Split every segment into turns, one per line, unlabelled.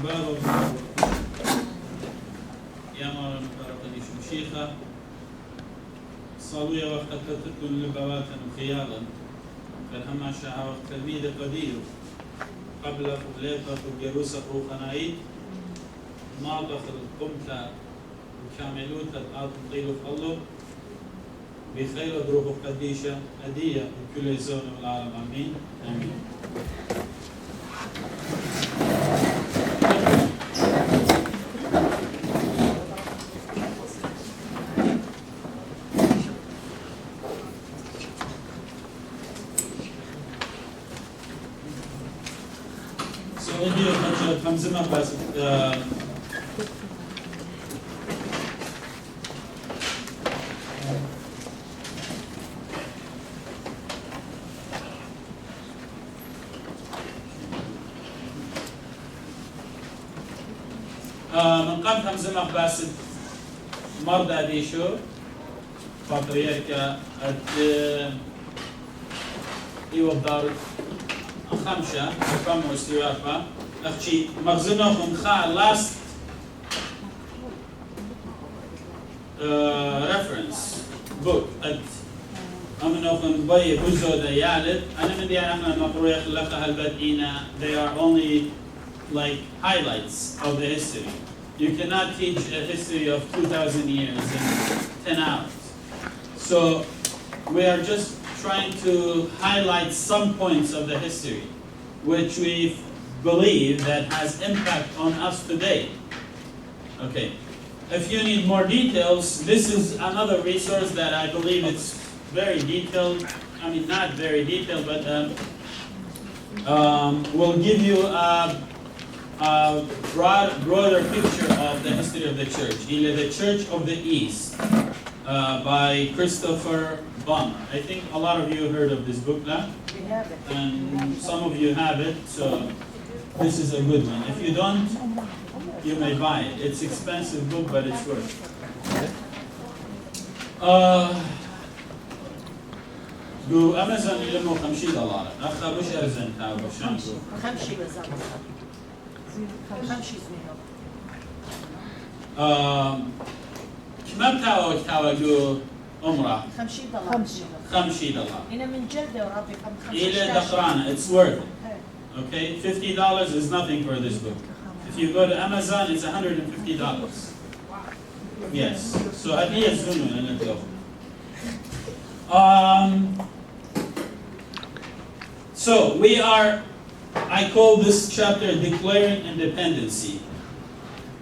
باب يا مرة مقارقة شمشيخة صالوية وقت تكون لبواتن وخيالا فالهما شاها وقت تلميذ قدير قبل فبليطة وجروسة وخنايد ما دخل قمت وكاملوت الأرض طيلوا في الله بخير دروب قديشة أدية بكل زون والعالم آمين آمين. So in here, comes in up من قبل همزة مقباسد مرضى ديشو بطريركا إيوه بدار خمسة كم واستوافا أختي مغزنهم خا last reference book أمنهم بي بوزو ديالد أنا من ديان إحنا مقروي خلقها البدينة they are only like highlights of the history. You cannot teach a history of 2,000 years in 10 hours. So we are just trying to highlight some points of the history which we believe that has impact on us today. Okay. If you need more details, this is another resource that I believe it's very detailed. I mean, not very detailed, but will give you a broader picture of the history of the church. The Church of the East by Christopher Bonner. I think a lot of you heard of this book now.
We have it.
And some of you have it, so this is a good one. If you don't, you may buy it. It's an expensive book, but it's worth it. Do Amazon يلموا $50. أخذ وش أرزن تاو بشانكو.
$50 بالضبط. $50
كم بتاو جو عمره؟
$50.
$50.
هنا من جلدة وربي كم
إلى دقرانة. It's worth it. Okay, $50 is nothing for this book. If you go to Amazon, it's $150. Yes. So at least so we are, I call this chapter Declaring Independency.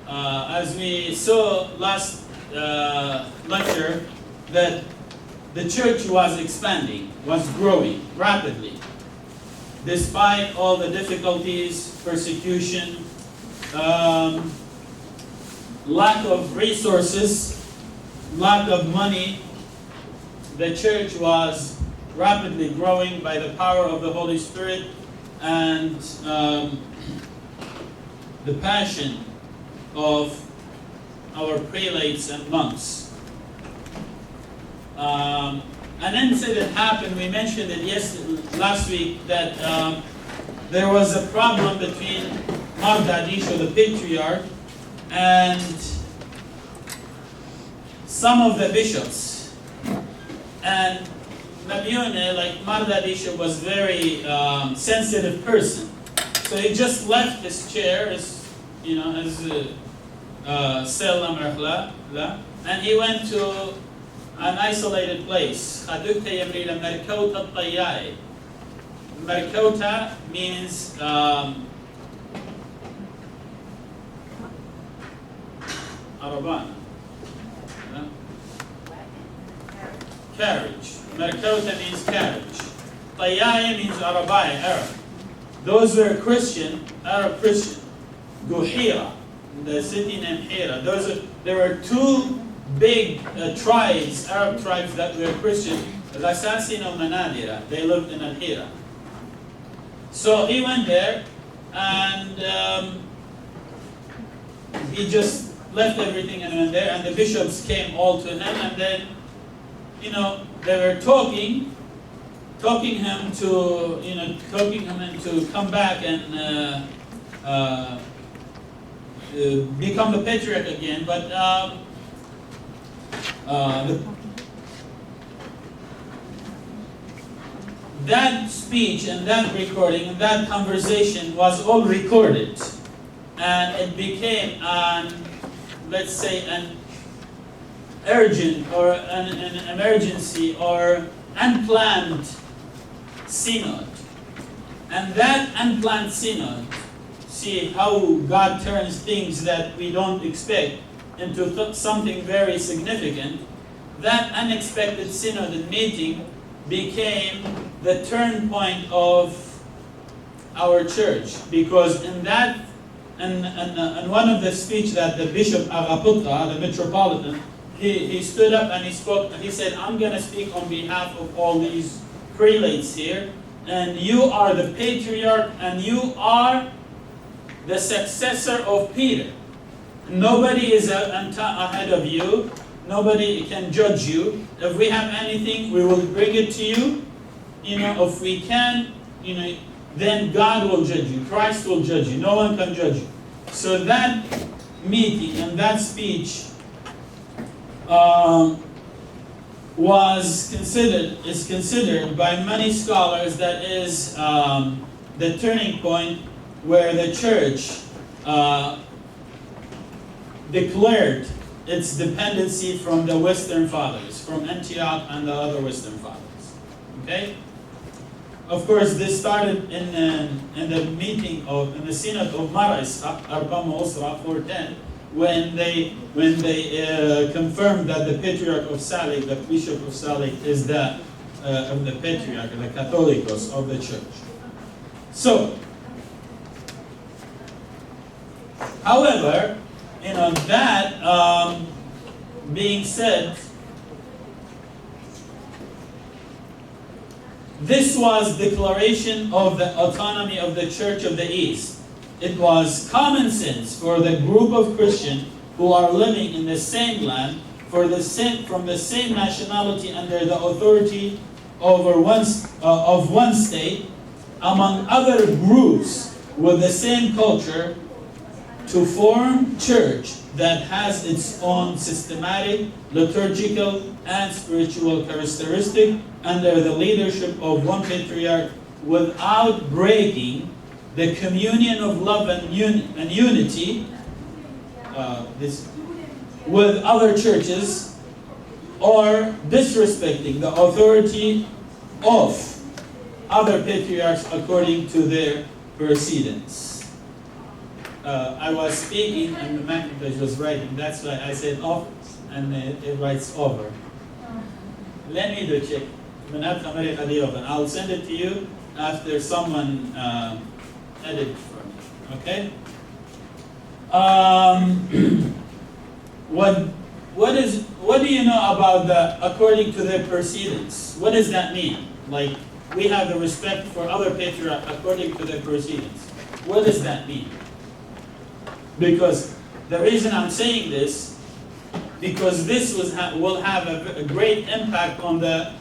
As we saw last lecture, that the church was expanding, was growing rapidly, despite all the difficulties, persecution, lack of resources, lack of money. The church was rapidly growing by the power of the Holy Spirit and the passion of our prelates and monks. An incident happened, we mentioned it last week, that there was a problem between Mardadisho, the patriarch, and some of the bishops. And Nabione, like Mardadisho, was very sensitive person. So he just left his chair, as Sela Merchla, and he went to an isolated place. Merkota means Arabana. Carriage. Merkota means carriage. Tayyai means Arabai, Arab. Those were Christian, Arab Christian. Guhira, the city named Hira. There were two big tribes, Arab tribes that were Christian. Rasasin and Manadira. They lived in Al-Hira. So he went there and he just left everything and went there, and the bishops came all to him, and then they were talking him into come back and become the patriarch again, but that speech and that recording and that conversation was all recorded, and it became let's say an urgent or an emergency or unplanned synod. And that unplanned synod, see how God turns things that we don't expect into something very significant. That unexpected synod and meeting became the turn point of our church, because in that, and one of the speech that the Bishop Agaputra, the Metropolitan, he stood up and he spoke, and he said, I'm going to speak on behalf of all these prelates here, and you are the patriarch, and you are the successor of Peter. Nobody is ahead of you. Nobody can judge you. If we have anything, we will bring it to you. If we can, then God will judge you. Christ will judge you. No one can judge you. So that meeting and that speech is considered by many scholars that is the turning point where the church declared its dependency from the Western Fathers, from Antioch and the other Western Fathers. Okay? Of course, this started in the meeting in the Synod of Marais, Arbama Osra 410, when they confirmed that the Patriarch of Salik, the Bishop of Salik, is the Patriarch, the Catholicos of the Church. So, however, that being said, this was declaration of the autonomy of the Church of the East. It was common sense for the group of Christians who are living in the same land, from the same nationality under the authority of one state, among other groups with the same culture, to form church that has its own systematic, liturgical, and spiritual characteristic under the leadership of one patriarch, without breaking the communion of love and unity with other churches, or disrespecting the authority of other patriarchs according to their precedents. I was speaking and the Macintosh was writing. That's why I said off and it writes over. Let me do check. I'll send it to you after someone edit for me. Okay? What do you know about the according to their proceedings? What does that mean? Like, we have the respect for other patriarchs according to their proceedings. What does that mean? Because the reason I'm saying this, because this will have a great impact on the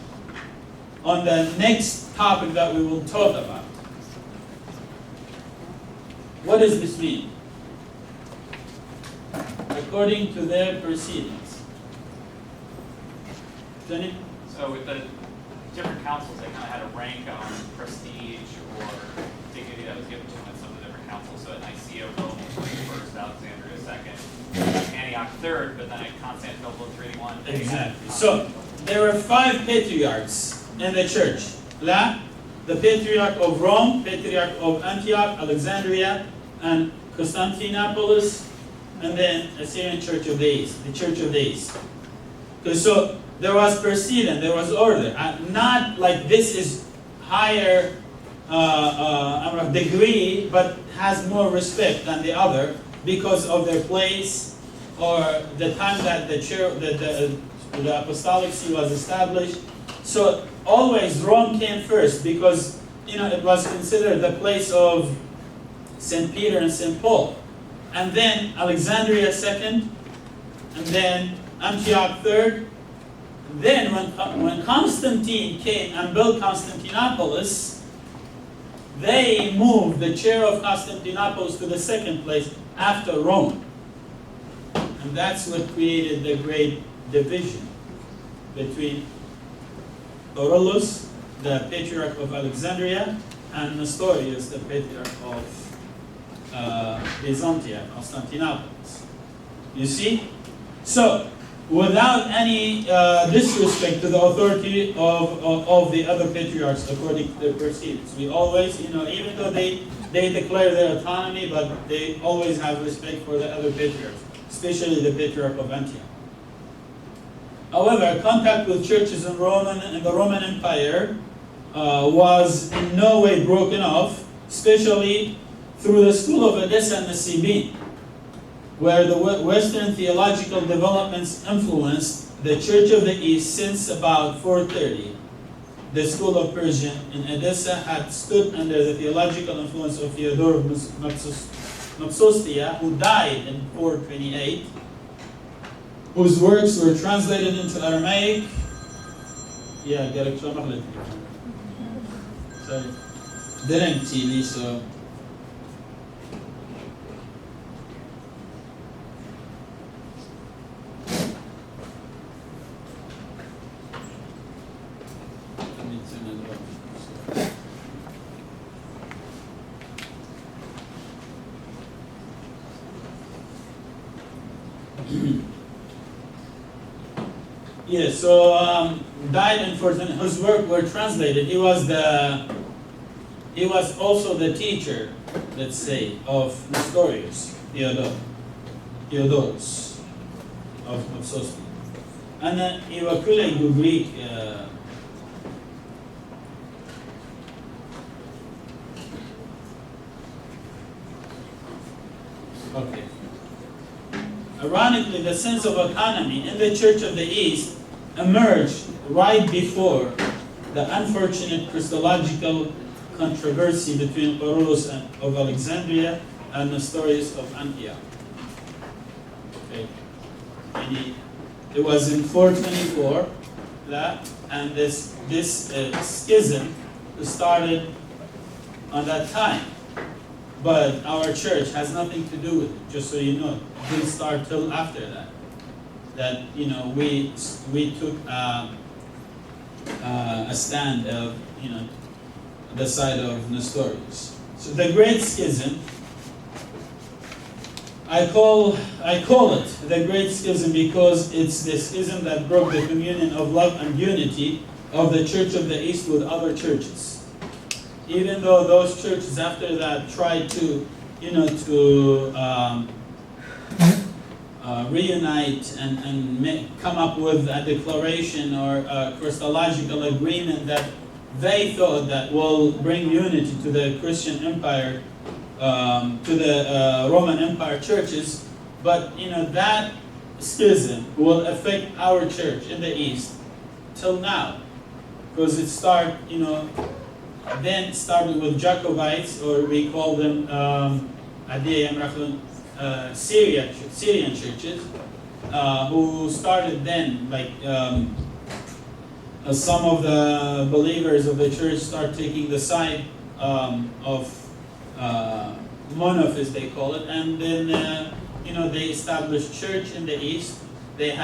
next topic that we will talk about. What does this mean? According to their proceedings. Jenny?
So with the different councils, they kind of had a rank on prestige or dignity that was given to them at some of the different councils. So at Nicaea, Rome was first, Alexandria second, Antioch third, but then at Constantinople in 381.
Exactly. So there were 5 patriarchs in the church. The Patriarch of Rome, Patriarch of Antioch, Alexandria, and Constantinople, and then Assyrian Church of the East, the Church of the East. So there was precedent, there was order. Not like this is higher degree, but has more respect than the other because of their place or the time that the apostolic see was established. So always Rome came first because it was considered the place of St. Peter and St. Paul. And then Alexandria second, and then Antioch third. Then when Constantine came and built Constantinopolis, they moved the chair of Constantinople to the second place after Rome. And that's what created the great division between Aurelius, the patriarch of Alexandria, and Nestorius, the patriarch of Byzantium, Constantinople. You see? So, without any disrespect to the authority of the other patriarchs according to their proceedings, we always, even though they declare their autonomy, but they always have respect for the other patriarchs, especially the patriarch of Antioch. However, contact with churches in the Roman Empire was in no way broken off, especially through the school of Edessa and the Sabine, where the Western theological developments influenced the Church of the East since about 430. The school of Persia in Edessa had stood under the theological influence of Theodore of Mopsuestia, who died in 428, whose works were translated into Aramaic. Yeah, sorry. Didn't TV, so. Yes, so died in 420. His work were translated. He was also the teacher, let's say, of Nestorius, Theodorus of Mopsuestia. And then he was Greek. Okay. Ironically, the sense of autonomy in the Church of the East emerged right before the unfortunate Christological controversy between Aurelius of Alexandria and Nestorius of Antioch. Okay. It was in 424 and this schism started on that time. But our church has nothing to do with it, just so you know. It didn't start till after that. That, we took a stand of, the side of Nestorius. So the Great Schism, I call it the Great Schism because it's the schism that broke the communion of love and unity of the Church of the East with other churches. Even though those churches after that tried to, reunite and come up with a declaration or a Christological agreement that they thought that will bring unity to the Christian empire, to the Roman Empire churches, but that schism will affect our church in the East till now, because it started with Jacobites, or we call them Syrian churches, who started then, some of the believers of the church start taking the side of monophysite, they call it, and then they established church in the East. They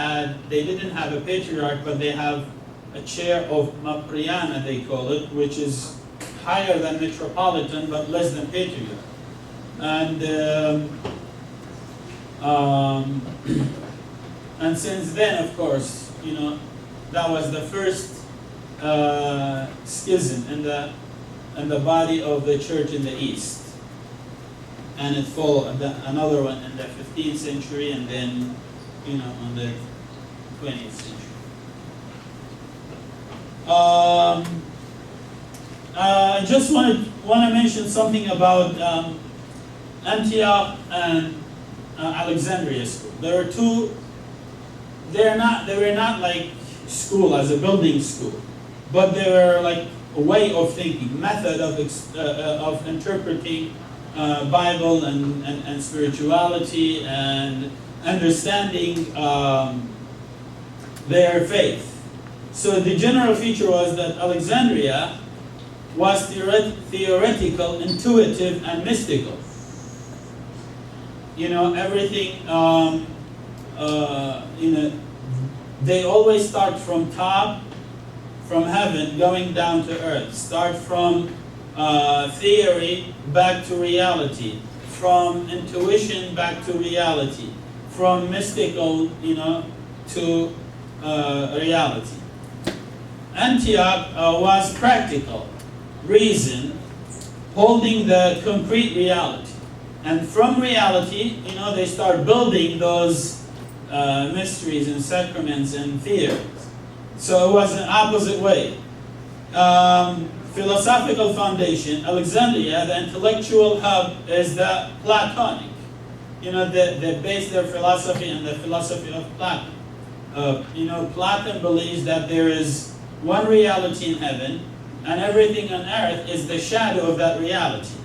didn't have a patriarch, but they have a chair of Mapriana, they call it, which is higher than metropolitan but less than patriarch. And and since then, of course, that was the first schism in the body of the church in the East. And it followed another one in the 15th century, and then, on the 20th century. I just want to mention something about Antioch and Alexandria school. They were not like school as a building school, but they were like a way of thinking, method of interpreting Bible and spirituality and understanding their faith. So the general feature was that Alexandria was theoretical, intuitive, and mystical. everything, they always start from top, from heaven, going down to earth. Start from theory back to reality, from intuition back to reality, from mystical, to reality. Antioch was practical, reason, holding the concrete reality. And from reality, they start building those mysteries and sacraments and theories. So it was an opposite way. Philosophical foundation, Alexandria, the intellectual hub, is the Platonic. They base their philosophy on the philosophy of Plato. Plato believes that there is one reality in heaven, and everything on earth is the shadow of that reality.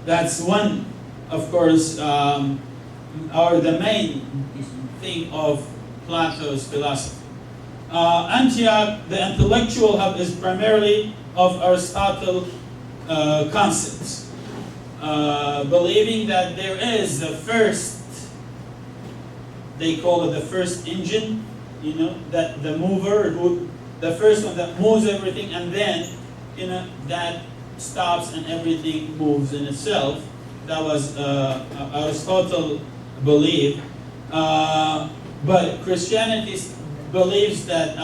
That's one, of course, or the main thing of Plato's philosophy. Antioch, the intellectual hub, is primarily of Aristotle concepts, believing that there is the first, they call it the first engine, that the mover, the first one that moves everything, and then, that stops and everything moves in itself. That was Aristotle believed. But Christianity believes that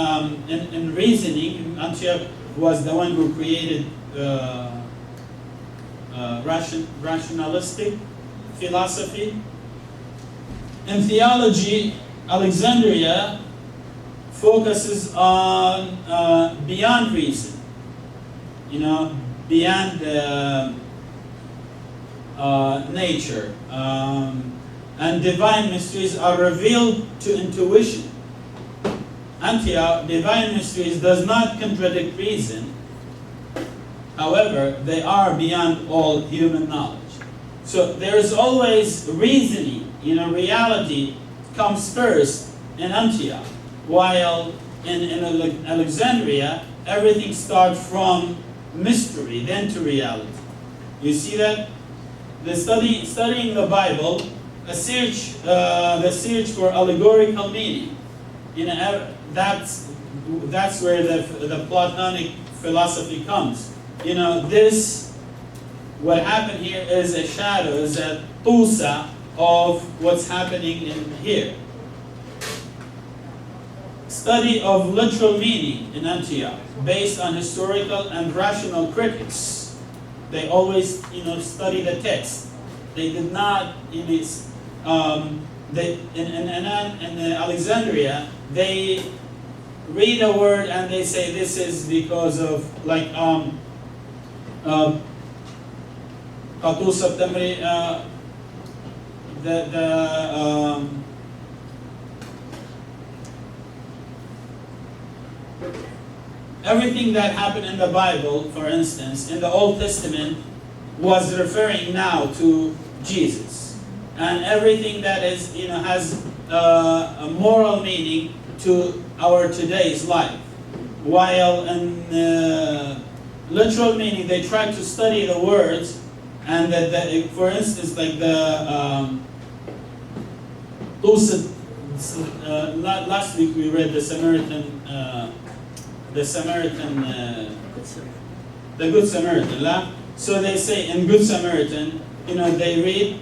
in reasoning, Antioch was the one who created rationalistic philosophy. In theology, Alexandria focuses on beyond reason, beyond nature, and divine mysteries are revealed to intuition. Antioch, divine mysteries does not contradict reason. However, they are beyond all human knowledge. So there is always reasoning, reality comes first in Antioch, while in Alexandria, everything starts from mystery, then to reality. You see that? Studying the Bible, the search for allegorical meaning, that's where the Platonic philosophy comes. What happened here is a shadow, is a tusa of what's happening in here. Study of literal meaning in Antioch, based on historical and rational critics. They always, study the text. They did not, in Alexandria, they read a word and they say this is because of, like, everything that happened in the Bible, for instance, in the Old Testament, was referring now to Jesus, and everything that is, has a moral meaning to our today's life. While in literal meaning, they try to study the words, and for instance, like last week we read the Good Samaritan. So they say in Good Samaritan, they read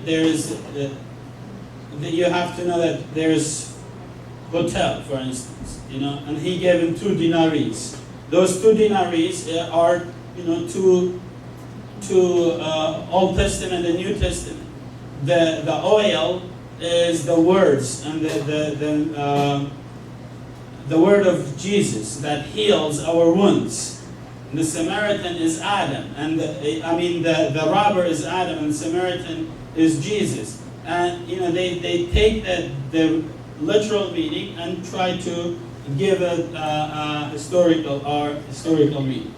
you have to know that there's hotel, for instance, and he gave him 2 denaries. Those 2 denaries are, two Old Testament and New Testament. The oil is the words and the word of Jesus that heals our wounds. The Samaritan is Adam, and the robber is Adam, and Samaritan is Jesus. And they take the literal meaning and try to give it historical meaning.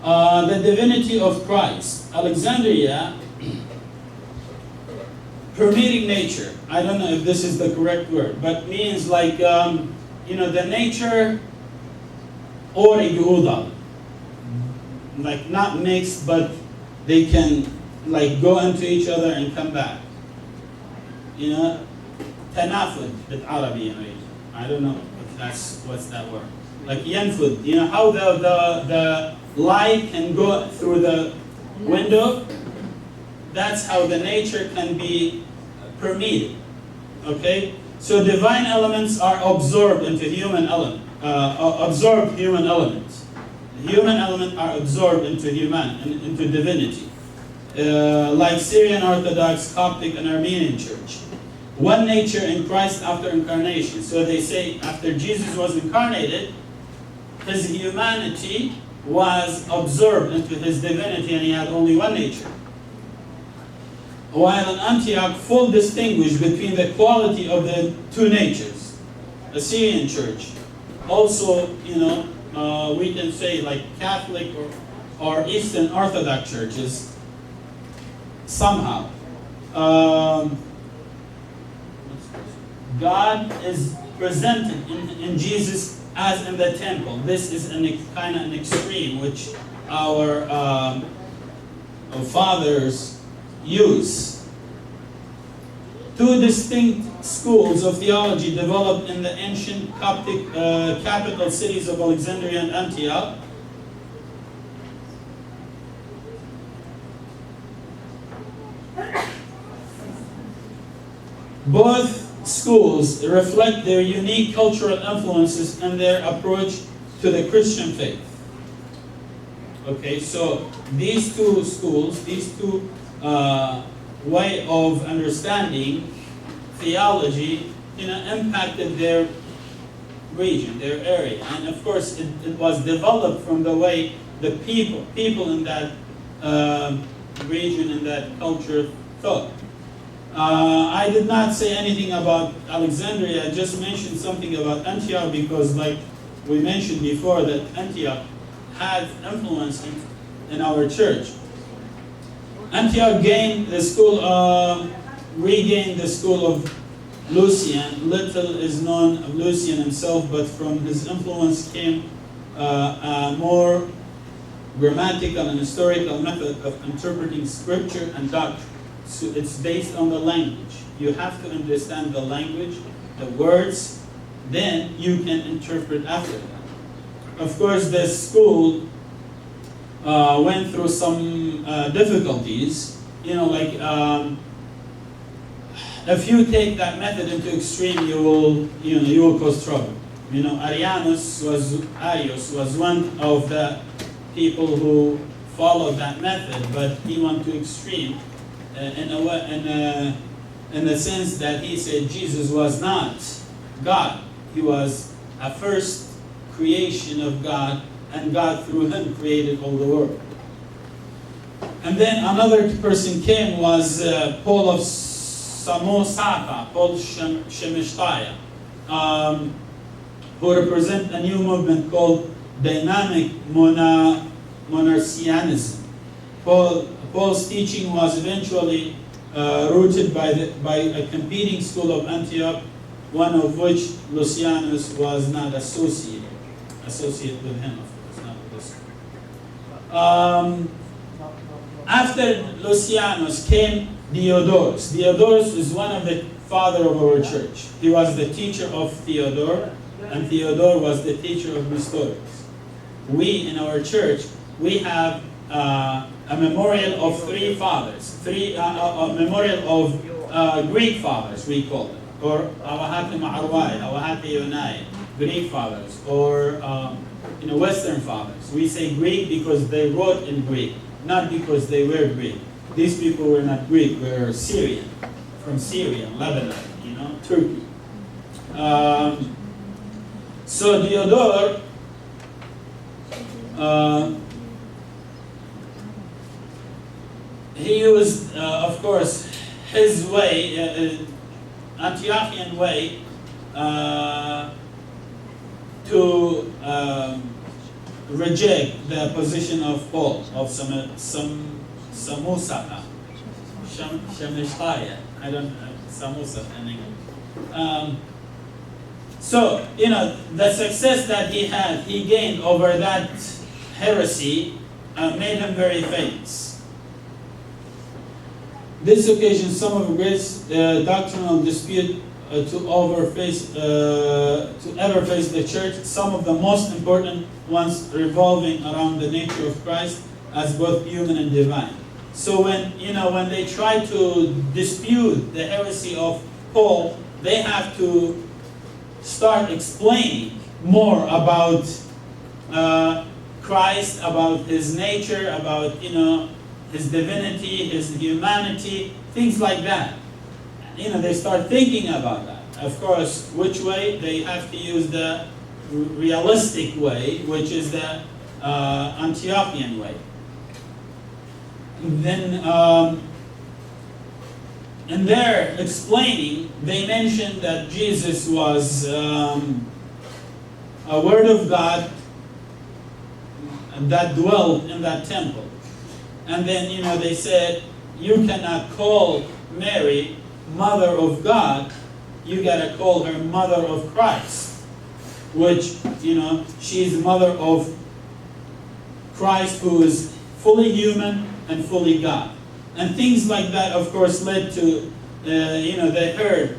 The divinity of Christ, Alexandria, permeating nature. I don't know if this is the correct word, but means like the nature or like not mixed, but they can like go into each other and come back. You know, tanafud بالعربي يعني. I don't know if what's that word. Like yanfud, you know how the light can go through the window? That's how the nature can be permeated. Okay? So divine elements are absorbed into human element, absorbed human elements. The human element are absorbed into into divinity. Like Syrian Orthodox, Coptic, and Armenian Church. One nature in Christ after incarnation. So they say after Jesus was incarnated, his humanity was absorbed into his divinity and he had only one nature. While in Antioch, full distinguish between the quality of the two natures. The Syrian Church, also, you know, we can say like Catholic or Eastern Orthodox churches, somehow. God is presented in Jesus as in the temple. This is kind of an extreme which our fathers use. Two distinct schools of theology developed in the ancient Coptic capital cities of Alexandria and Antioch. Both schools reflect their unique cultural influences and their approach to the Christian faith. Okay, so these two schools, these two way of understanding theology, you know, impacted their region, their area, and of course it was developed from the way the people in that region, in that culture thought. I did not say anything about Alexandria. I just mentioned something about Antioch because, like we mentioned before, that Antioch had influence in our church. Antioch regained the school of Lucian. Little is known of Lucian himself, but from his influence came a more grammatical and historical method of interpreting scripture and doctrine. So it's based on the language. You have to understand the language, the words, then you can interpret after that. Of course, the school went through some difficulties. You know, like if you take that method into extreme, you will cause trouble. You know, Arius was one of the people who followed that method, but he went to extreme. In the sense that he said Jesus was not God. He was a first creation of God, and God through him created all the world. And then another person came, was Paul of Samosata, Paul Shemishtaya, who represent a new movement called dynamic monarchianism. Paul's teaching was eventually rooted by a competing school of Antioch, one of which Lucianus was not associated with him, of course, not with this one. After Lucianus came Diodorus. Diodorus is one of the father of our church. He was the teacher of Theodore, and Theodore was the teacher of Nestorius. We in our church, we have a memorial of three fathers, a memorial of Greek fathers, we call them, or Awahati Ma'arwai, Awahati Yonai, Greek fathers, or Western fathers. We say Greek because they wrote in Greek, not because they were Greek. These people were not Greek, they were Syrian, from Syria, Lebanon, Turkey. So Diodore, he used, of course, his way, Antiochian way, to reject the position of Paul, of Samusaka, Shemishtaya, I don't know, Samusa in English. So, the success that he had, he gained over that heresy, made him very famous. this occasion some of the greatest doctrinal dispute to ever face the church, some of the most important ones revolving around the nature of Christ as both human and divine. So when they try to dispute the heresy of Paul, they have to start explaining more about Christ, about his nature, about his divinity, his humanity, things like that. They start thinking about that. Of course, which way? They have to use the realistic way, which is the Antiochian way. Then, in their explaining, they mentioned that Jesus was a Word of God that dwelt in that temple. And then, they said, you cannot call Mary Mother of God, you gotta call her Mother of Christ, which, she's Mother of Christ, who is fully human and fully God. And things like that, of course, led to, they heard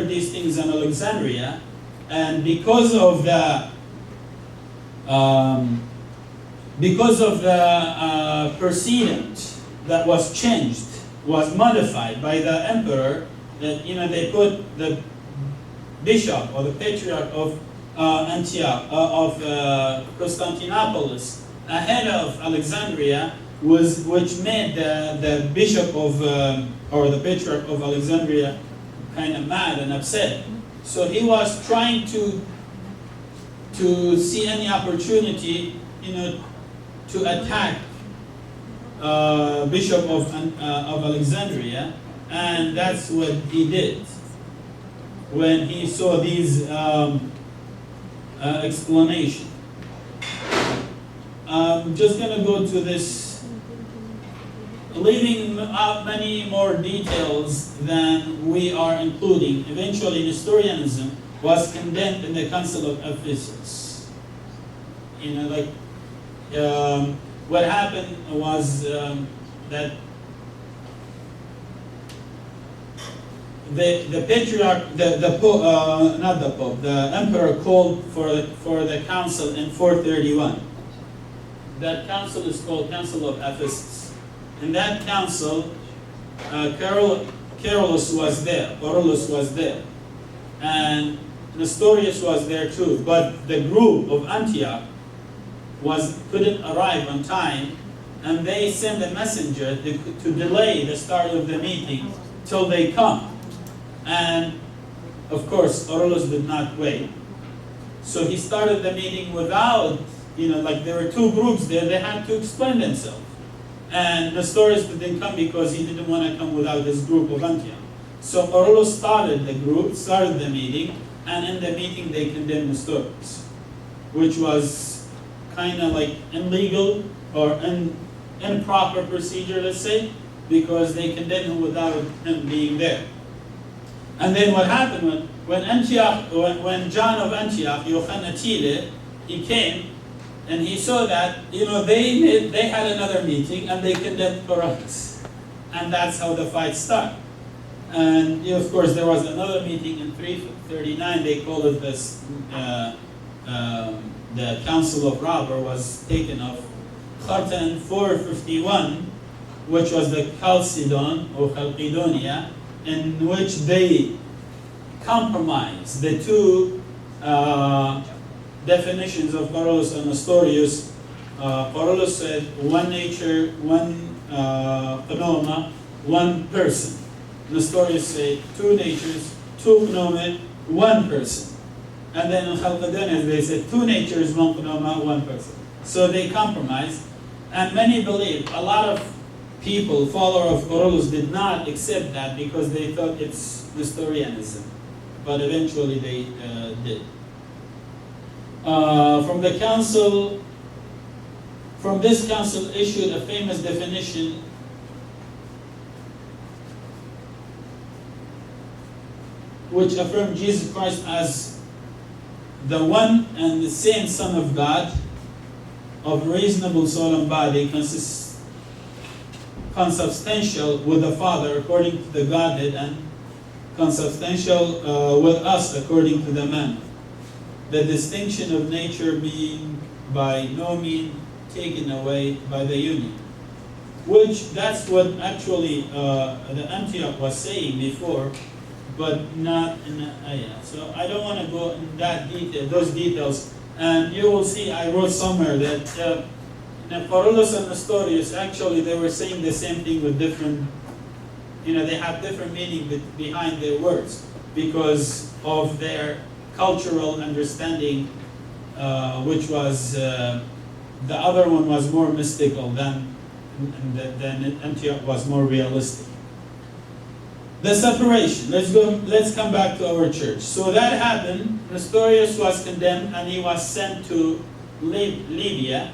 these things in Alexandria, and because of the precedent that was changed, was modified by the emperor, that they put the bishop or the patriarch of Antioch, of Constantinopolis, ahead of Alexandria, which made the bishop of or the patriarch of Alexandria kind of mad and upset. So he was trying to see any opportunity, to attack Bishop of Alexandria, and that's what he did when he saw these explanation. I'm just going to go to this, leaving out many more details than we are including. Eventually, Nestorianism was condemned in the Council of Ephesus. What happened was that the patriarch, the Pope, not the Pope, the emperor called for the council in 431. That council is called Council of Ephesus. In that council, Carolus was there, and Nestorius was there too. But the group of Antioch couldn't arrive on time, and they sent a messenger to delay the start of the meeting till they come. And of course, Orulus did not wait. So he started the meeting without, there were two groups there, they had to explain themselves. And Nestorius didn't come because he didn't want to come without his group of Antioch. So Orulus started the meeting, and in the meeting they condemned Nestorius, which was kind of like illegal or improper procedure, let's say, because they condemned him without him being there. And then what happened when John of Antioch, Yohanatide, he came and he saw that they had another meeting and they condemned Carolus, and that's how the fight started. And of course there was another meeting in 339. They called it this. The Council of Robber was taken off. Carta in 451, which was the Chalcedon or Chalcedonia, in which they compromised the two definitions of Carolus and Nestorius. Carolus said one nature, one phenomena, one person. Nestorius said two natures, two phenomena, one person. And then in Chalcedonians they said two natures, one phenomena, one person. So they compromised, and many believe, a lot of people, followers of Carolus, did not accept that because they thought it's Nestorianism, but eventually they did. From this council issued a famous definition which affirmed Jesus Christ as the one and the same Son of God, of reasonable soul and body, consubstantial with the Father according to the Godhead, and consubstantial with us according to the man. The distinction of nature being by no means taken away by the union. Which, that's what actually the Antioch was saying before, but not in the ayah. So I don't want to go in that detail, those details. And you will see, I wrote somewhere that Carolus and Nestorius, actually they were saying the same thing with different, they have different meaning behind their words because of their cultural understanding, which was, the other one was more mystical than Antioch was more realistic. The separation, let's come back to our church. So that happened, Nestorius was condemned and he was sent to Libya.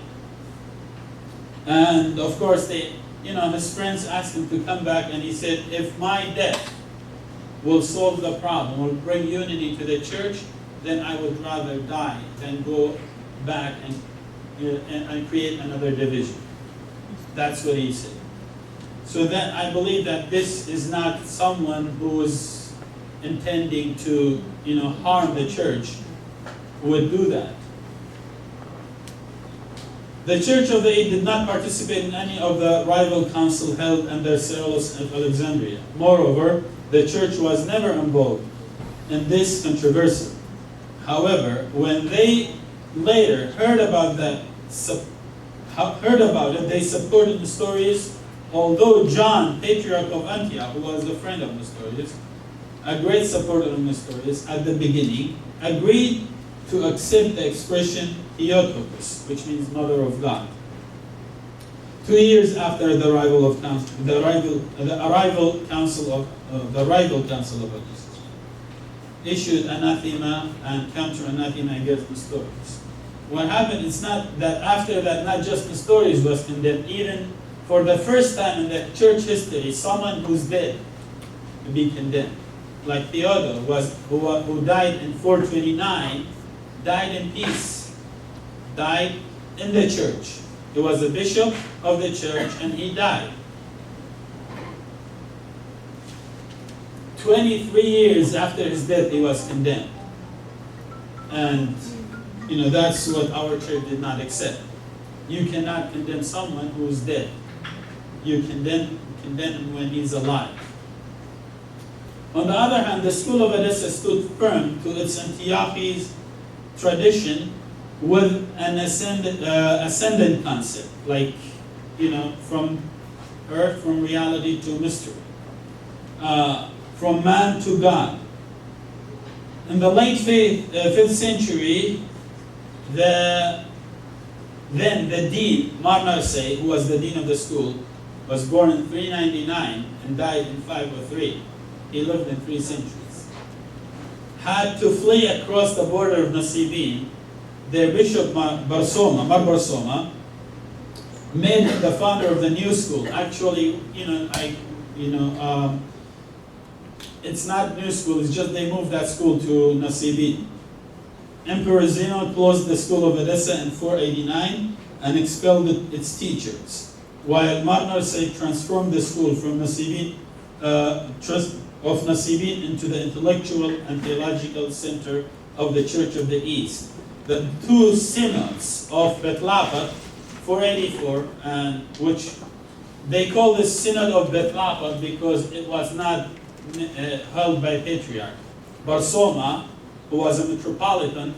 And of course, his friends asked him to come back, and he said, if my death will solve the problem, will bring unity to the church, then I would rather die than go back and create another division. That's what he said. So that I believe that this is not someone who is intending to, harm the church would do that. The Church of the Eight did not participate in any of the rival council held under Cyrillus of Alexandria. Moreover, the church was never involved in this controversy. However, when they later heard about it, they supported Nestorius, although John, Patriarch of Antioch, who was a friend of Nestorius, a great supporter of Nestorius at the beginning, agreed to accept the expression Theotokos, which means Mother of God. 2 years after the rival council of Ephesus issued anathema and counter anathema against Nestorius. What happened is not that after that, not just Nestorius was condemned, even for the first time in the church history, someone who's dead to be condemned. Like Theodore who died in 429, died in peace, died in the church. He was a bishop of the church and he died. 23 years after his death, he was condemned. And, that's what our church did not accept. You cannot condemn someone who is dead. You condemn him when he's alive. On the other hand, the school of Edessa stood firm to its Antiochese tradition with an ascendant concept, like, from earth, from reality to mystery, from man to God. In the late 5th century, the dean, Marnarsay, who was the dean of the school, was born in 399 and died in 503. He lived in 3 centuries. Had to flee across the border of Nasibin. Their bishop, Mar Barsoma, made him the founder of the new school. Actually, it's not new school, it's just they moved that school to Nasibin. Emperor Zeno closed the school of Edessa in 489 and expelled its teachers, while Marnarsay transformed the school from Nasibin into the intellectual and theological center of the Church of the East. The 2 synods of Betlapat, 484, and which they call this Synod of Betlapat because it was not held by Patriarch. Barsoma, who was a metropolitan,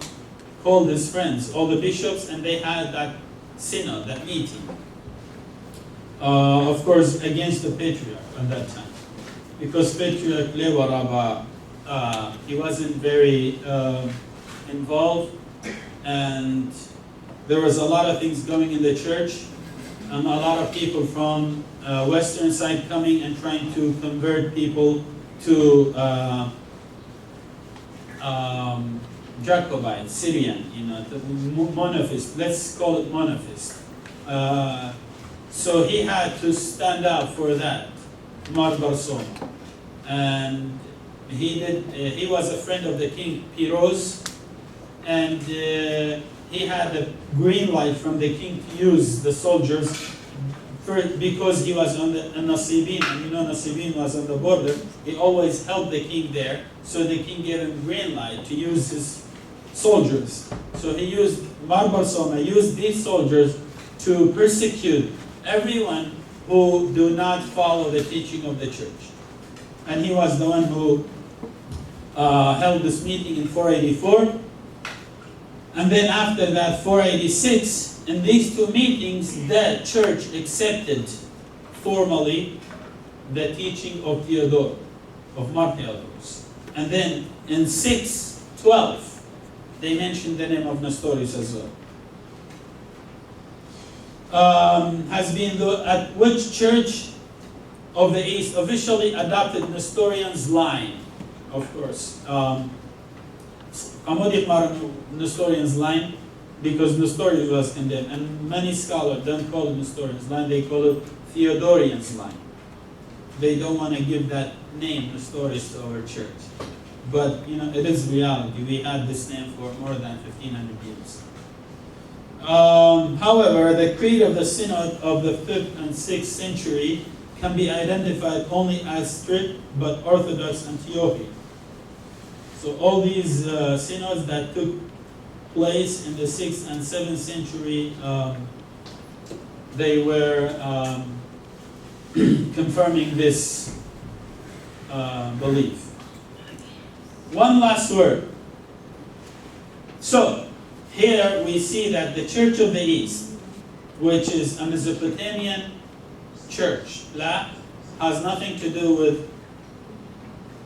called his friends, all the bishops, and they had that synod, that meeting. Of course, against the Patriarch at that time. Because Patriarch Lewaraba, he wasn't very involved, and there was a lot of things going in the church, and a lot of people from western side coming and trying to convert people to Jacobite, Syrian, the monophist. Let's call it monophist. So he had to stand up for that, Mar Barsoma. And he was a friend of the king Piros, and he had a green light from the king to use the soldiers because he was on the Nasibin, and Nasibin was on the border, he always held the king there, so the king gave him green light to use his soldiers. So he used, Barbarsoma used these soldiers to persecute everyone who do not follow the teaching of the church. And he was the one who held this meeting in 484. And then after that, 486, in these two meetings, the church accepted formally the teaching of Theodore, of Mark Theodorus. And then in 612, they mentioned the name of Nestorius as well. Has been at which church of the East officially adopted Nestorian's line, of course. Nestorian's line, because Nestorius was condemned, and many scholars don't call it Nestorian's line, they call it Theodorian's line. They don't want to give that name, Nestorius, to our church. But, it is reality. We had this name for more than 1,500 years. However, the creed of the synod of the 5th and 6th century can be identified only as strict but orthodox Antiochia. So all these synods that took place in the 6th and 7th century, they were confirming this belief. One last word. So, here we see that the Church of the East, which is a Mesopotamian church, has nothing to do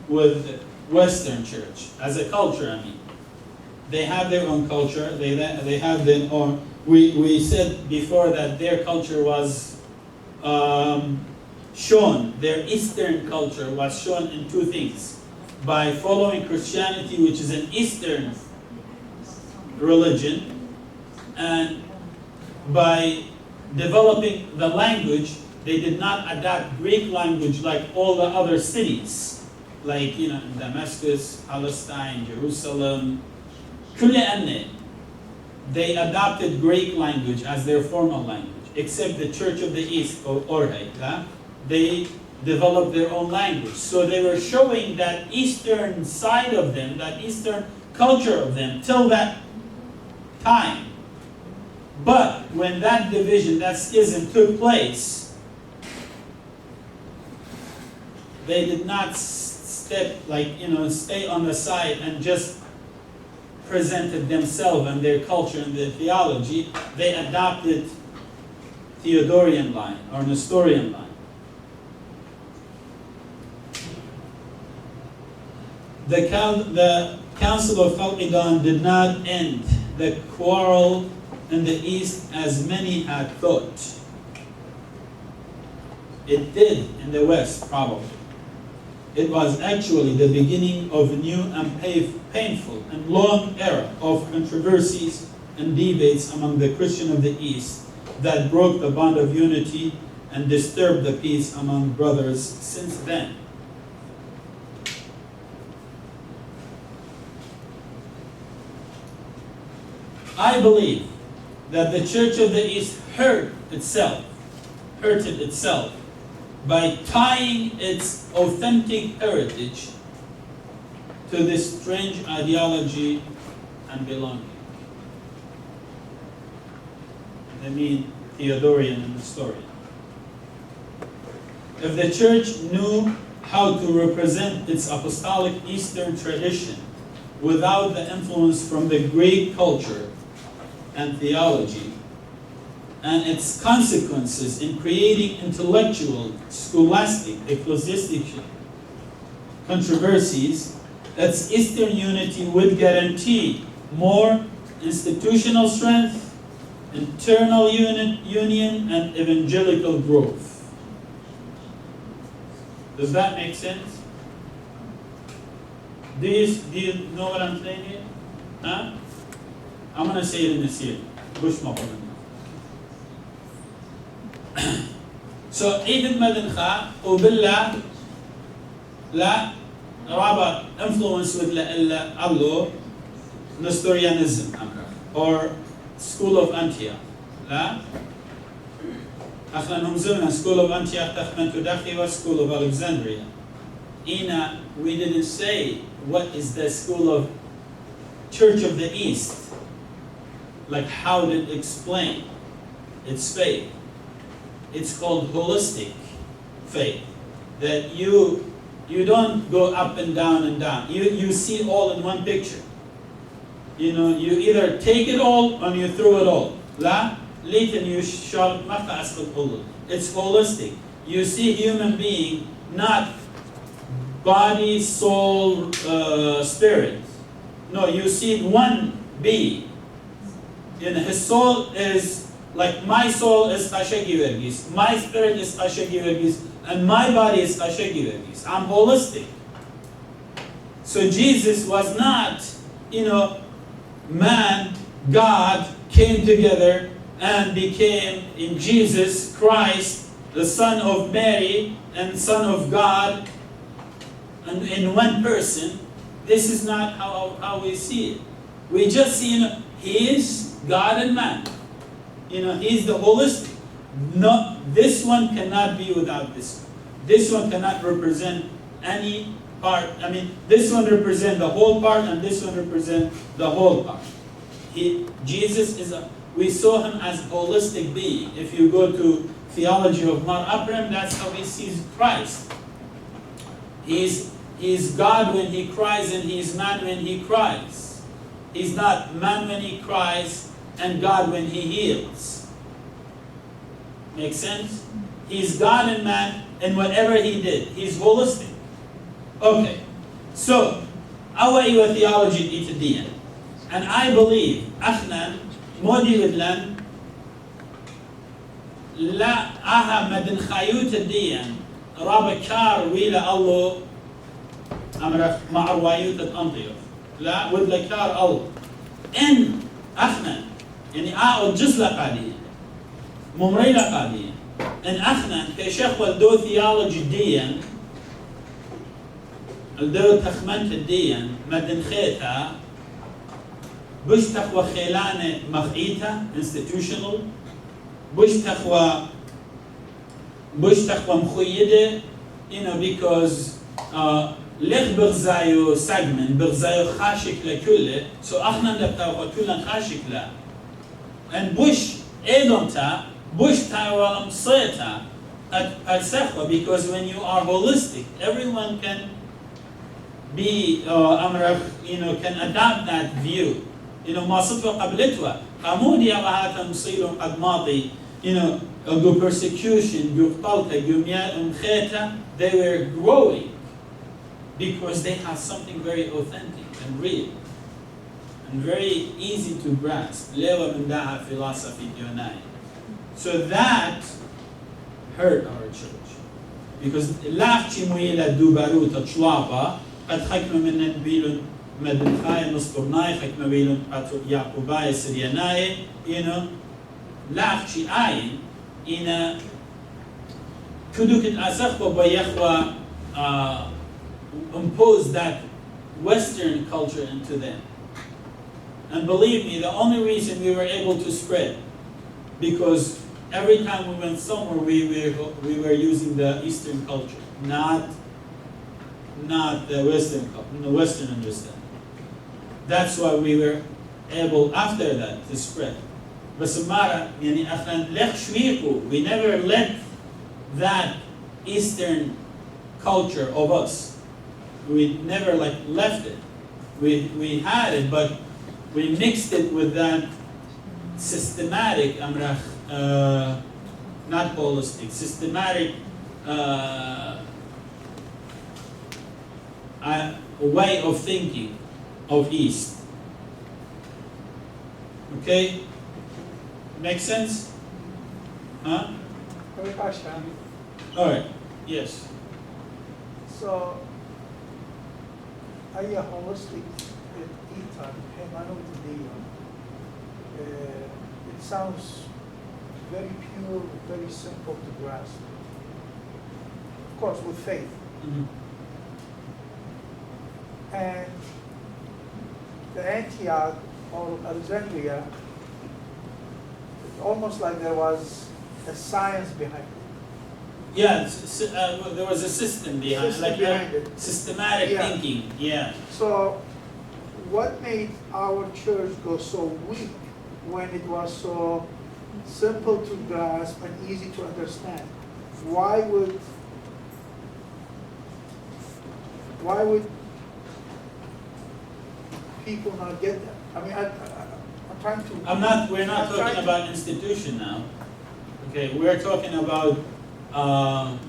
with Western church. As a culture, I mean. They have their own culture, they have their own, we said before that their culture was shown, their Eastern culture was shown in two things. By following Christianity, which is an Eastern religion, and by developing the language, they did not adopt Greek language like all the other cities, like in Damascus, Palestine, Jerusalem. They adopted Greek language as their formal language, except the Church of the East, or Orhei. They developed their own language. So they were showing that Eastern side of them, that Eastern culture of them, till that time. But when that division, that schism took place, they did not stay on the side and just presented themselves and their culture and their theology. They adopted Theodorian line or Nestorian line. The Council of Chalcedon did not end the quarrel in the East as many had thought. It did in the West, probably. It was actually the beginning of a new and painful and long era of controversies and debates among the Christians of the East that broke the bond of unity and disturbed the peace among brothers since then. I believe that the Church of the East hurted itself by tying its authentic heritage to this strange ideology and belonging. I mean, Theodorian and Nestorian. If the Church knew how to represent its apostolic Eastern tradition without the influence from the Greek culture and theology, and its consequences in creating intellectual, scholastic, ecclesiastic controversies, its Eastern unity would guarantee more institutional strength, internal union, and evangelical growth. Does that make sense? Do you know what I'm saying here? Huh? I'm going to say it in the series. So even Madincha وبالله لا رابط influence with الله Nestorianism or School of Antioch. لا أخنا نمزمنا School of Antioch تخمن تدخي School of Alexandria. Ina, we didn't say what is the School of Church of the East. Like how did it explain its faith? It's called holistic faith. That you don't go up and down and down. You see all in one picture. You know, you either take it all or you throw it all. لا ليتن يشارك ما أسقط كله. It's holistic. You see human being, not body, soul, spirit. No, you see one being. You know, his soul is like my soul is Kasha Gewagis, my spirit is Kasha Gewagis, and my body is Kasha Gewagis. I'm holistic. So Jesus was not, man, God came together and became in Jesus Christ, the Son of Mary and Son of God, and in one person. This is not how we see it. We just see, He is God and man. He's the holistic. No, this one cannot be without this one. This one cannot represent any part. I mean, this one represents the whole part, and this one represents the whole part. We saw him as a holistic being. If you go to theology of Mar Abram, that's how he sees Christ. He's God when he cries, and he's man when he cries. He's not man when he cries and God when he heals. Make sense? He's God and man in whatever he did. He's holistic. Okay. So, our theology is the and I believe احنا مودي ودلن لا مدن خيوت الدين رابكار ويلا الله أمر مع روايوت الأنطيوف لا ودلكار الله إن احنا يعني جزء قادين ممري قادين إن احنا كشيخ والدو ثيولوجي الدين الدو تخمنت الدين مدن خيتها بش تخوى خيلانة مخيتها institutional بش تخوى مخيدة because ليخ بغزايو سجمن بغزايو خاشك لكله so احنا نبتاو كلن خاشك لا and بش ايدونتا بش تاوالم صيتا السخوة because when you are holistic everyone can be can adopt that view. ما صدفة قبلتها قامودي على مصيرهم قد ماضي go persecution go قلقة go مخيتة they were growing because they have something very authentic and real and very easy to grasp لوا من داها philosophy ديوناي so that hurt our church because لافتي مويلة دوبارو تطلابا قد حكم من نبيلون مدن خاي نصطرناي حكم بيلون قطر يعقوباي سرياناي لافتي آين كدوك الأسخوة بيخوة impose that Western culture into them. And believe me, the only reason we were able to spread because every time we went somewhere we were using the Eastern culture, not the Western culture, the Western understanding. That's why we were able after that to spread. But we never let that Eastern culture of us. We never left it. We had it, but we mixed it with that systematic not holistic, systematic way of thinking of East. Okay? Make sense? Huh? Alright, yes.
So, أي holistic إيثان حيمانو تدين it sounds very pure, very simple to grasp. Of course, with faith.
Mm-hmm.
And the Antioch or Alexandria, it's almost like there was a a science behind it.
Yeah, there was a system behind,
System
like
behind it.
systematic
Yeah.
thinking. Yeah.
So, what made our church go so weak when it was so simple to grasp and easy to understand? Why would people not get that? I mean, I'm trying to.
We're not
I'm trying
talking
to-
about institution now. Okay, we're talking about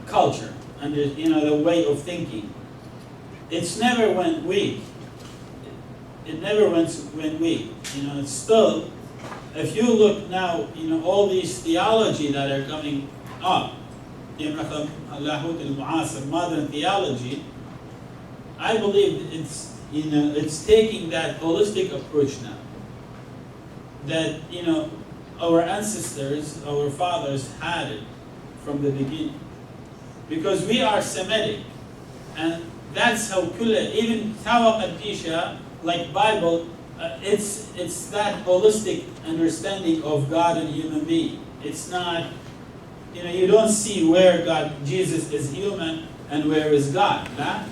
culture and the way of thinking. It's never went weak. It never went weak. It's still, if you look now, all these theology that are coming up, modern theology, I believe it's taking that holistic approach now. That our ancestors, our fathers had it from the beginning, because we are Semitic, and that's how even Tawa Qaddisha, like Bible, it's that holistic understanding of God and human being. It's not, you don't see where Jesus is human and where is God. Nah?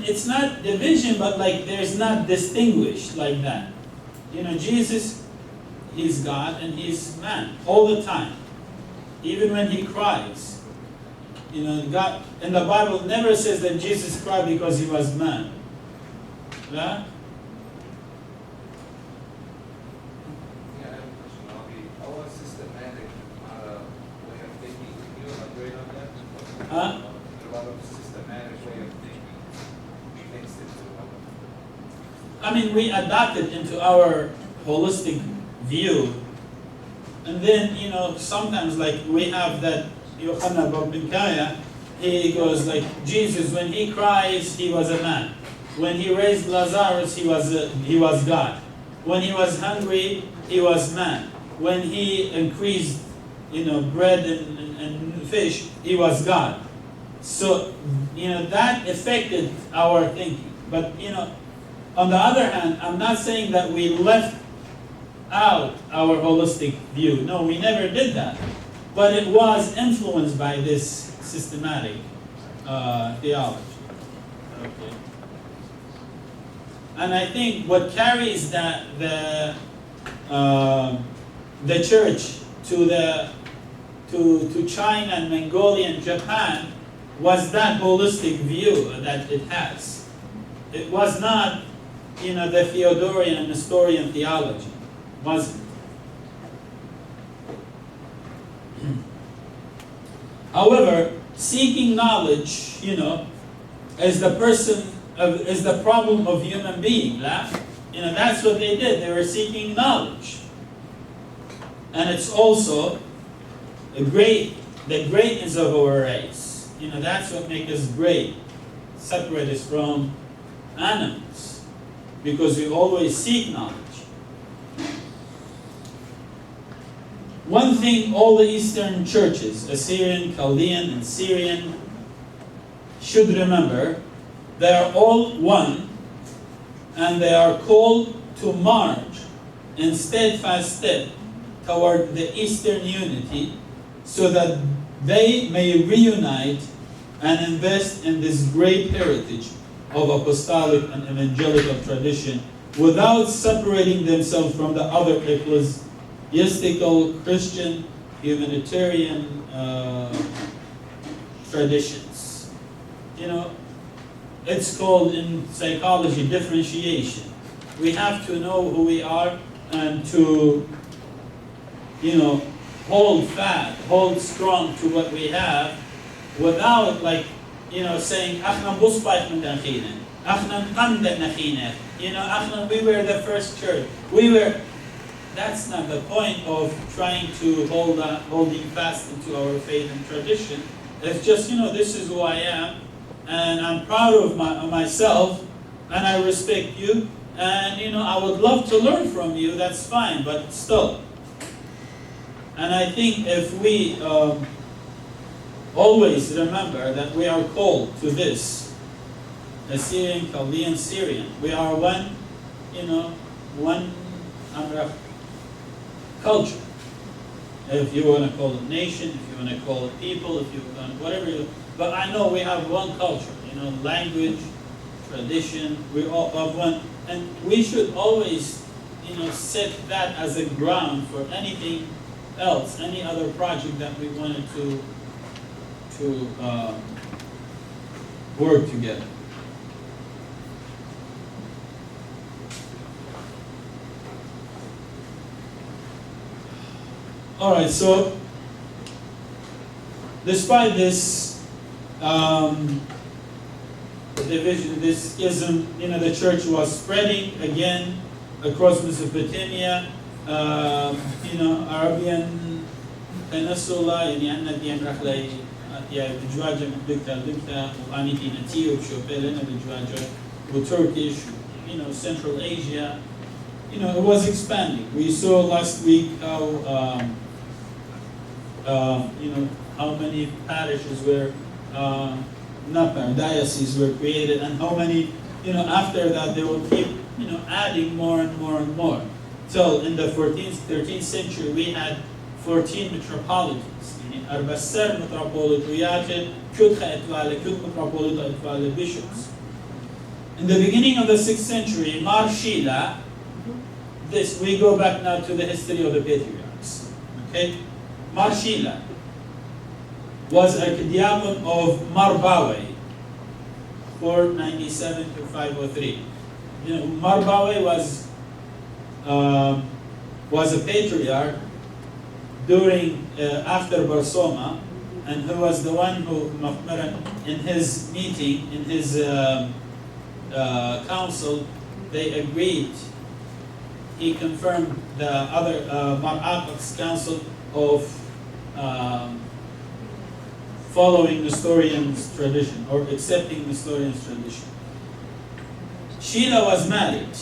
It's not division, but like there's not distinguished like that. Jesus, he's God and he's man all the time. Even when he cries, God in the Bible never says that Jesus cried because he was man. Yeah?
Yeah, I have a question. Our systematic way of thinking, can you elaborate on that?
Huh?
A lot of systematic way of thinking mixed into
I mean, we adopted into our holistic view, and then sometimes like we have that Yochanan bin Kaya, he goes like Jesus when he cries he was a man, when he raised Lazarus he was God, when he was hungry he was man, when he increased bread and fish he was God. So that affected our thinking, but on the other hand, I'm not saying that we left out our holistic view. No, we never did that. But it was influenced by this systematic theology. Okay. And I think what carries the church to China and Mongolia and Japan was that holistic view that it has. It was not the Theodorian and Nestorian theology. Wasn't. However, seeking knowledge, is the problem of human being. That's what they did. They were seeking knowledge, and it's also the greatness of our race. That's what makes us great, separate us from animals, because we always seek knowledge. One thing all the Eastern churches, Assyrian, Chaldean, and Syrian, should remember, they are all one, and they are called to march in steadfast step toward the Eastern unity, so that they may reunite and invest in this great heritage of apostolic and evangelical tradition without separating themselves from the other ecclesiastical, Christian, humanitarian traditions. It's called in psychology differentiation. We have to know who we are and to, hold strong to what we have without saying, we were the first church. That's not the point of trying to holding fast into our faith and tradition. It's just, this is who I am, and I'm proud of myself, and I respect you, and I would love to learn from you. That's fine, but still. And I think if we always remember that we are called to this, Assyrian, Chaldean, Syrian, we are one, one culture. if you want to call it nation, if you want to call it people, if you want whatever you. But I know we have one culture, language, tradition. We all have one, and we should always, set that as a ground for anything else, any other project that we wanted to work together. All right, so despite this division, this schism, the church was spreading again across Mesopotamia, Arabian Peninsula, عندنا ديان رحلة بجواجة دكتا وأنيتي نتيو بشوبيلنا بجواجة وTurkish, Central Asia, it was expanding. We saw last week how how many parishes were dioceses were created, and how many after that they will keep adding more and more and more. So in the 13th century we had 14 metropolitans. أربعة metropolitans bishops. In the beginning of the 6th century, Mar Shila, we go back now to the history of the patriarchs. Okay, Mar Shila was archdiakon of Marbawe, 497 to 503. Marbawe was a patriarch during after Barsoma, and who was the one who in his meeting, in his council, they agreed. He confirmed the other Mar Apak's council of following Nestorian's tradition, or accepting Nestorian's tradition. Sheila was married,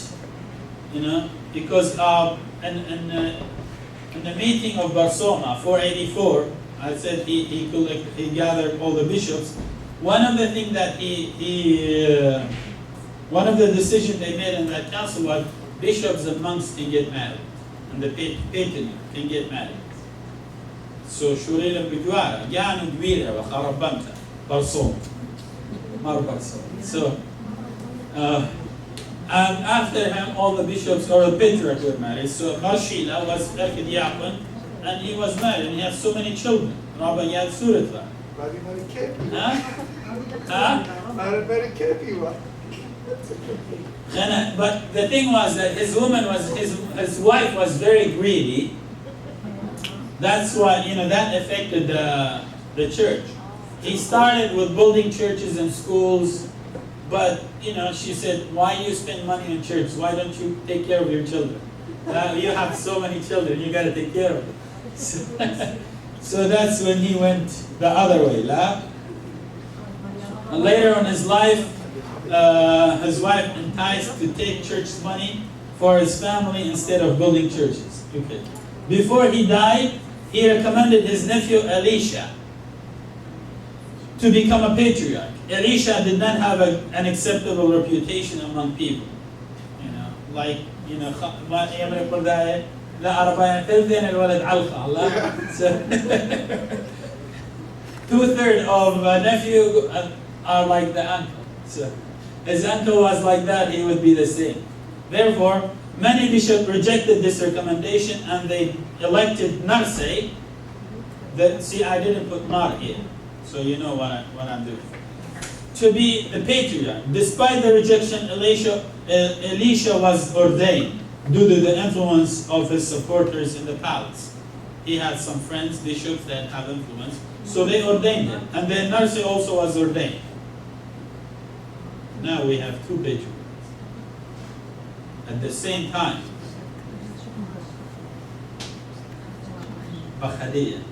because in the meeting of Barsoma, 484, I said he gathered all the bishops. One of the things that one of the decisions they made in that council was bishops and monks can get married, and the patriarch can get married. So Shurila Bidwara, Gyanu Dwira, Wakharabanta, Barsoma, Mar Barsoma. So, and after him, all the bishops or the patriarch were married. So Mar Shila was archdiakon, and he was married, and he had so many children. Rabbi Yad Suratla. But the thing was that his wife was very greedy. That's why, that affected the church. He started with building churches and schools, but, she said, why you spend money on church? Why don't you take care of your children? You have so many children, you got to take care of them. So that's when he went the other way. And later in his life, his wife enticed to take church money for his family instead of building churches. Okay. Before he died, he recommended his nephew Elisha to become a patriarch. Elisha did not have an acceptable reputation among people. Two-thirds of nephew are like the uncle. So his uncle was like that, he would be the same. Therefore, many bishops rejected this recommendation, and they elected Narseh. See, I didn't put Mar here, so you know what I'm doing. To be the patriarch. Despite the rejection, Elisha was ordained due to the influence of his supporters in the palace. He had some friends, bishops that have influence, so they ordained him. And then Narseh also was ordained. Now we have two patriarchs at the same time. Bakhadiyya.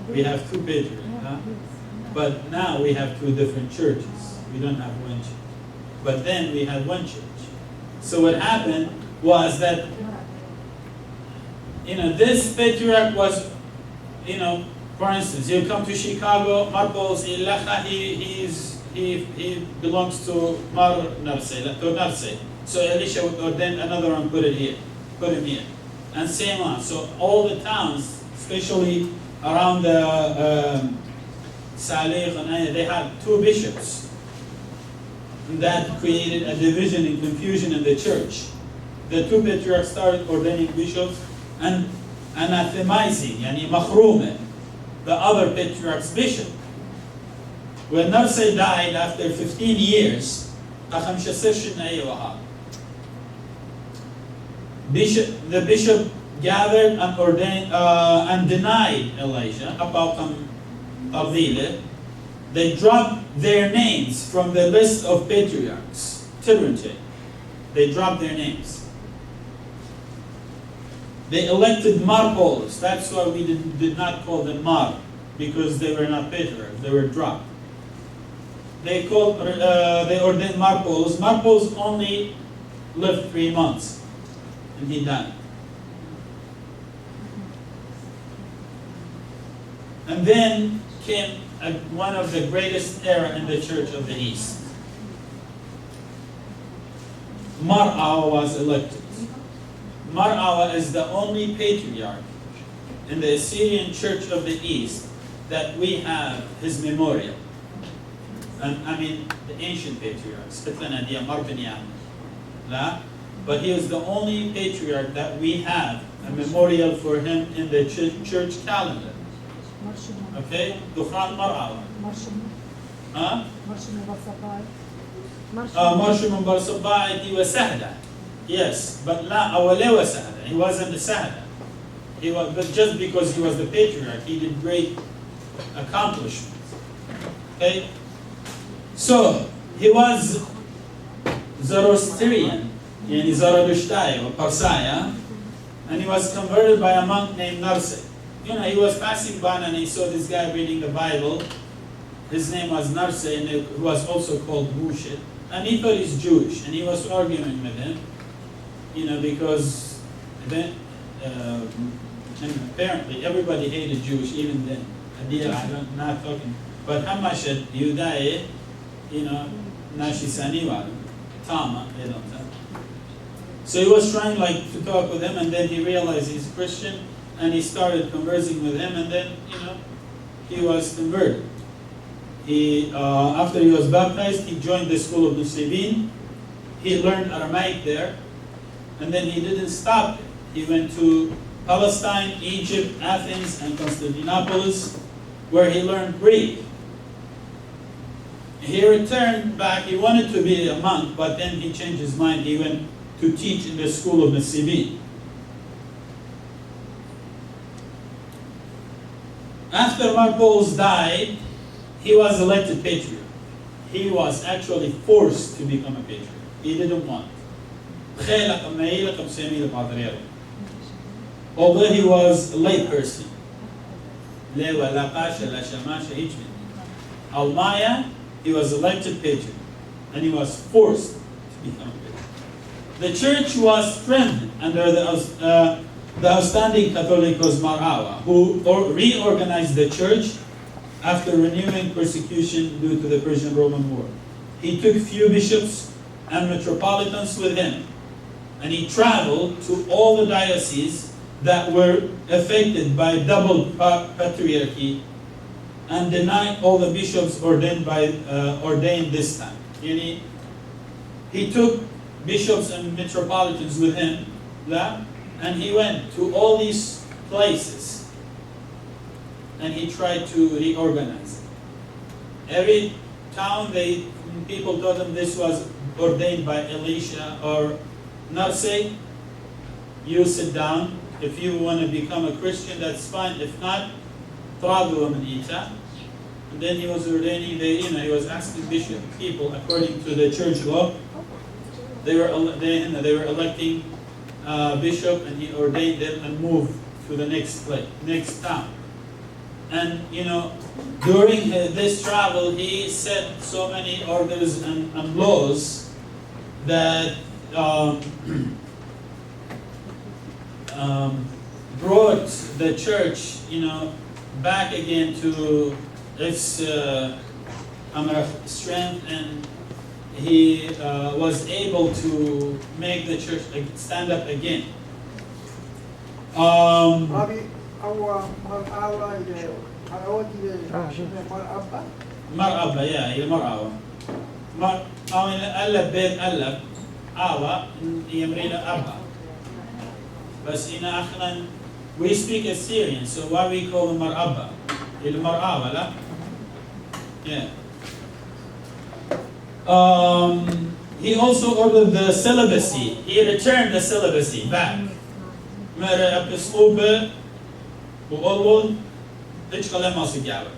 We have two patriarchs, but now we have two different churches. We don't have one church. But then we had one church. So what happened was that, this patriarch was, for instance, you come to Chicago, Marcos Ilacha, he belongs to Mar Narseh, to Narseh. So Elisha would ordain another one, put him here. and same on. So all the towns, especially around the Salih and Aya, they had 2 bishops. And that created a division and confusion in the church. The 2 patriarchs started ordaining bishops and anathemizing, yani makhrume, the other patriarch's bishop. When Narseh died after 15 years, the bishop gathered and ordained and denied Elijah about Abdile. They dropped their names from the list of patriarchs. They dropped their names. They elected marpoles. That's why we did not call them mar, because they were not patriarchs. They were dropped. They ordained marpoles. Marpoles only lived 3 months, and he died. And then came one of the greatest era in the Church of the East. Mar'awa was elected. Mar'awa is the only patriarch in the Assyrian Church of the East that we have his memorial. And I mean the ancient patriarchs, but he was the only patriarch that we have a memorial for him in the church calendar. Okay? Dufran Mar'awa. Huh? Marshum Barsabai, he was Sahda. Yes, but La Awale was Sahda. He wasn't the Sahda. He was, but just because he was the patriarch, he did great accomplishments. Okay? So, he was Zoroastrian, yani Zarathushtrai or Parsaya, and he was converted by a monk named Narseh. You know, he was passing by and he saw this guy reading the Bible. His name was Narseh, and he was also called Bushit. And he thought he's Jewish, and he was arguing with him, you know, because then apparently everybody hated Jewish even then. I'm not talking, but Hamashat Yudaye, you know, Nashisaniwa, Tama, they don't know. So he was trying like to talk with him, and then he realized he's Christian, and he started conversing with him, and then, you know, he was converted. He, after he was baptized, he joined the school of Nusibin. He learned Aramaic there, and then he didn't stop. He went to Palestine, Egypt, Athens, and Constantinople, where he learned Greek. He returned back. He wanted to be a monk, but then he changed his mind. He went to teach in the school of Nusibin. After Marpoles died, he was elected patriarch. He was actually forced to become a patriarch. He didn't want it. Although he was a lay person. Almaya, he was elected patriarch. And he was forced to become a patriarch. The church was strengthened under the outstanding Catholicos Mar'awa, who reorganized the church after renewing persecution due to the Persian-Roman War. He took few bishops and metropolitans with him, and he traveled to all the dioceses that were affected by double patriarchy and denied all the bishops ordained this time. He took bishops and metropolitans with him, and he went to all these places and he tried to reorganize it. Every town, people told him this was ordained by Elisha or Narseh. You sit down. If you want to become a Christian, that's fine. If not, Tradu and Ita. And then he was ordaining, he was asking bishop people according to the church law. They were electing bishop, and he ordained them and moved to the next town. And during this travel, he set so many orders and laws that brought the church, back again to its strength, and he was able to make the church stand up again.
Rabbi, our Mar'awa ile, Mar'awa ile, Mar'abba?
مرأبة يا هي مرأبة أو ألب بيت ألب آوة يمرينا أبا بس هنا أخنا we speak Assyrian so why we call them مرأبة المرأبة لا yeah he also ordered the celibacy he returned the celibacy back مرة أبسقوبة وأول ليش كلام ما سجابه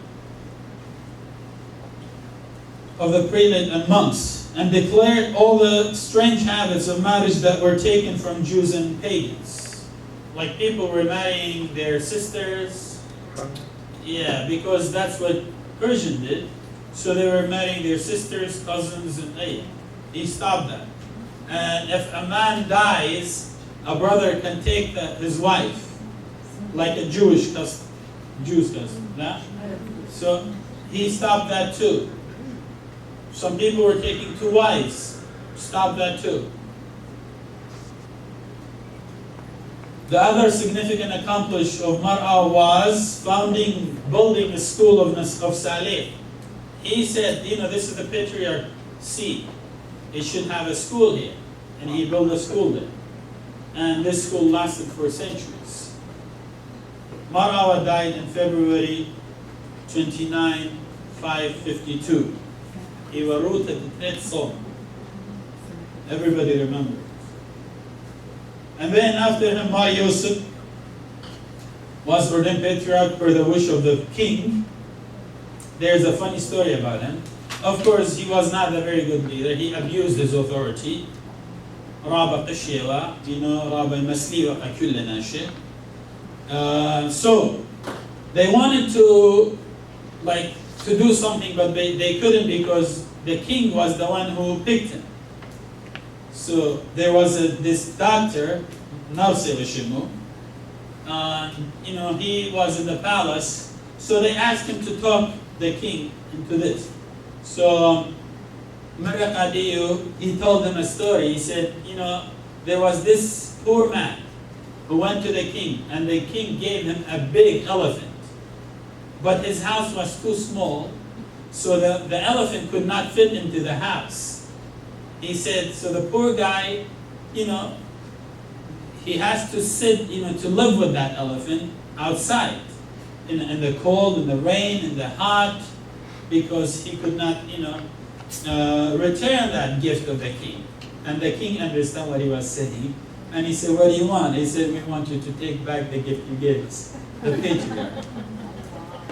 of the prelate and monks, and declared all the strange habits of marriage that were taken from Jews and pagans. Like people were marrying their sisters. Yeah, because that's what Persian did. So they were marrying their sisters, cousins, and he stopped that. And if a man dies, a brother can take his wife, like a Jewish custom. Yeah? So he stopped that too. Some people were taking 2 wives. Stop that too. The other significant accomplishment of Mar'a was building a school of Saleh. He said, this is the patriarch seat. It should have a school here. And he built a school there. And this school lasted for centuries. Mar'a died in February 29, 552. He was rooted in Tetson. Everybody remembers. And then after him, Mar Yosef was ordained patriarch per the wish of the king. There's a funny story about him. Of course, he was not a very good leader. He abused his authority. Rabba Qashiewa, Rabba Masliwa Kulla Nashe. So, they wanted to do something, but they couldn't because the king was the one who picked him. So there was this doctor, Nawse Vashimu, he was in the palace, so they asked him to talk the king into this. So Maraqadiyu, he told them a story. He said, there was this poor man who went to the king, and the king gave him a big elephant. But his house was too small, so the elephant could not fit into the house. He said, so the poor guy, he has to sit, to live with that elephant outside, in the cold, in the rain, in the hot, because he could not, return that gift of the king. And the king understood what he was saying, and he said, what do you want? He said, we want you to take back the gift you gave us, the patriarch.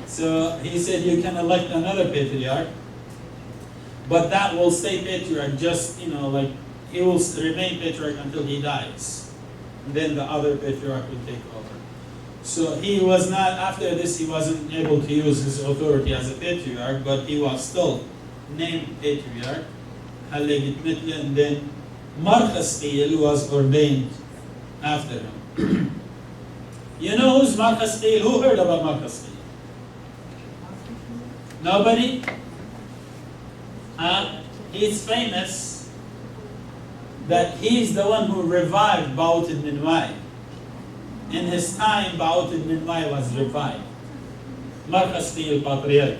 So he said, you can elect another patriarch, but that will stay patriarch just, he will remain patriarch until he dies. And then the other patriarch will take over. So he was not, after this, he wasn't able to use his authority as a patriarch, but he was still named patriarch. And then Marchasqiel was ordained after him. You know who's Marchasqiel? Who heard about Marchasqiel? Nobody? He's famous that he's the one who revived Ba'ut al-Minwai. In his time, Ba'ut al-Minwai was revived. Marchasqiel Patriarch.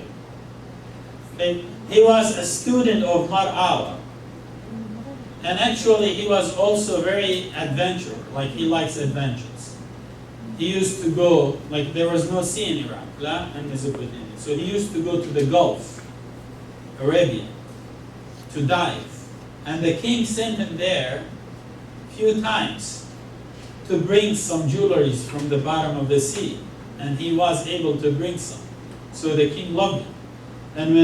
Okay? He was a student of Mar'awa. And actually, he was also very adventurous, like he likes adventures. He used to go, there was no sea in Iraq, and Mesopotamia. So he used to go to the Gulf, Arabia, to dive. And the king sent him there a few times to bring some jewelries from the bottom of the sea. And he was able to bring some. So the king loved him. And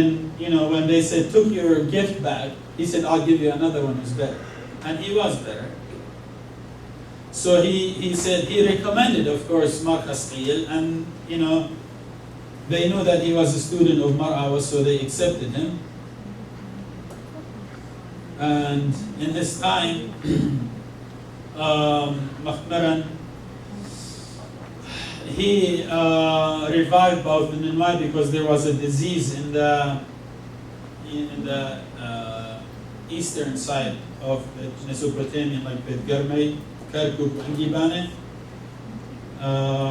when they said, took your gift back, he said, I'll give you another one who's better. And he was better. So he said, he recommended, of course, Marchasqiel, and, they knew that he was a student of Mar'awa, so they accepted him. And in his time, Makhmaran, he revived Ba'ut al-Minwai because there was a disease in the eastern side of Mesopotamia, like Beth Garmei, Kirkuk, and Gibane.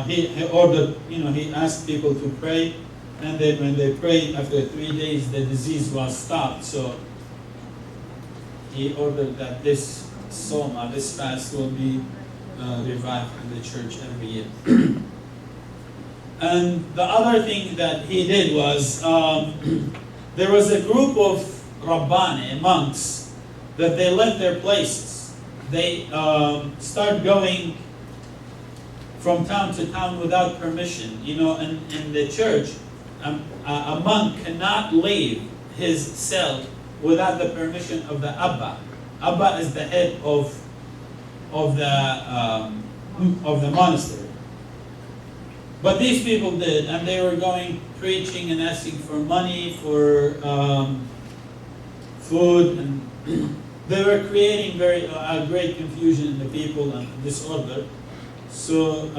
he ordered, he asked people to pray, and then when they prayed, after 3 days, the disease was stopped. So he ordered that this soma, this fast, will be revived in the church every year. And the other thing that he did was, there was a group of Rabbani, monks, that they left their places. They start going from town to town without permission. In the church, a monk cannot leave his cell without the permission of the Abba. Abba is the head of the monastery. But these people did, and they were going preaching and asking for money, for food, and they were creating great confusion in the people and disorder. So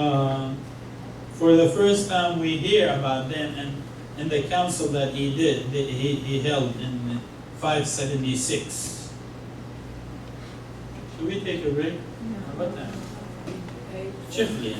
for the first time we hear about them, and in the council that he did, he held in 576. Should we take a break? What time? Chiefly,